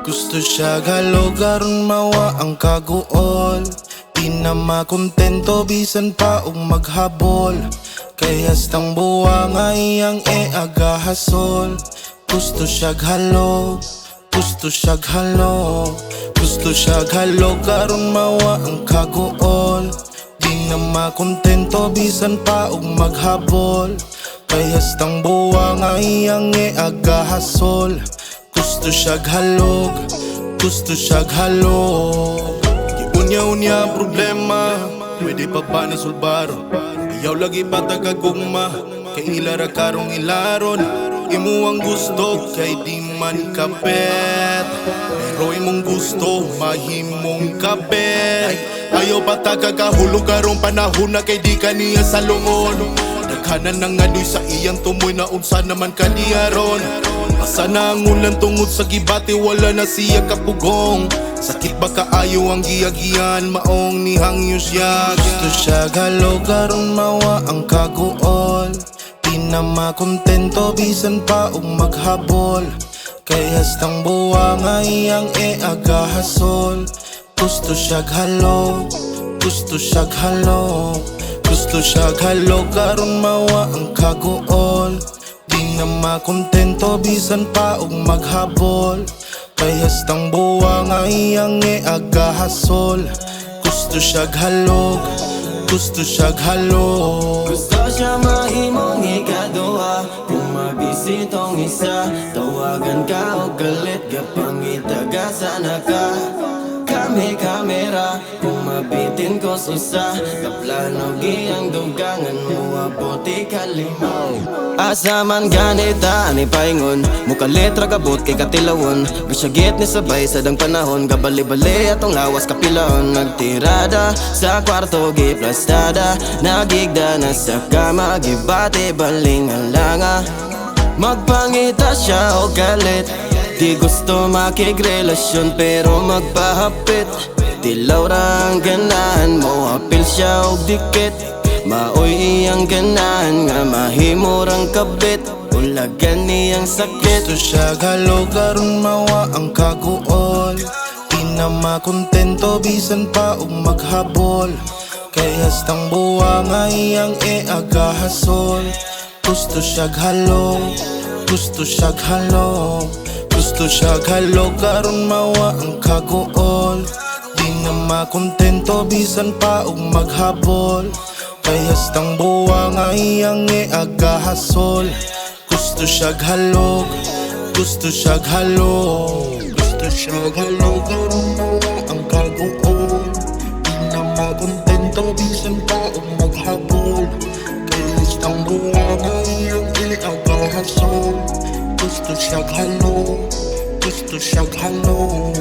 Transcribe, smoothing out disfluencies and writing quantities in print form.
Gusto siya galog aron mawa ang kaguol. Di na makontento bisan pa og maghabol. Kay hastang buwa nga iyang agahasol. Gusto siya galog, gusto siya galog. Gusto siya galog aron mawa ang kaguol. Di na makontento bisan pa og maghabol. Kay hastang buwa nga iyang agahasol. Gusto siya galog, gusto siya galog. Unya-unya problema, pwede pa ba nasulbar? Iyaw lagi pa tagagugma, kay ilara karong ilaron. Imo ang gusto, kay di man kapet. Pero imong gusto, mahimong kapet. Ayaw pa tagagahulog karong panahon na kay di kaniya sa lungon. Naghanan ng adoy sa iyang tumoy na unsa naman kaniyaron. Asa na ang ulan tungod sa gibati, wala na siya kapugong. Sakit ba kaayo ang giyagiyan, maong nihangyo siya. Gusto siya galog aron mawa ang kaguol. Di na makontento bisan pa og maghabol. Kay hastang buwa nga iyang agahasol. Gusto siya galog, gusto siya galog. Gusto siya galog aron mawa ang kaguol. Di na makontento bisan pa og maghabol. Kay hastang buwa nga iyang agahasol. Gusto siya galog, gusto siya galog. Gusto siya mahimong ikaduha. Kung mabisitong isa, tawagan ka o galit kapang itagasan ka. Kami kamera, kung mabitin ko susa. Kaplano giyang dugangan mo, abuti kalimaw. Asa man ganita, ani paingon. Muka letra kabot kay katilawon. Gasyagit ni sabay sa dang panahon. Gabali-bali atong lawas kapilaon. Nagtirada sa kwarto, giplastada. Nagigda na sa kama, gibati baling halanga. Magpangita siya o galit. Di gusto makigrelasyon pero magpahapit. Dilaw ra ang ganahan mo, apil siya og dikit. Maoy iyang ganahan nga mahimurang kabit. Ulagan niyang sakit. Gusto siya galog aron mawa ang kaguol. Di na makontento bisan pa og maghabol. Kay hastang buwa nga iyang agahasol. Gusto siya galog, gusto siya galog. Gusto siya galog aron mawa ang kaguol. Di na makontento bisan pa og maghabol. Kay hastang buwa nga iyang agahasol. Gusto siya galog, gusto siya galog. Gusto siya galog aron mawa ang kaguol. Di na makontento bisan pa og maghabol. Kay hastang buwa nga iyang agahasol. Gusto siya galog, gusto siya galog.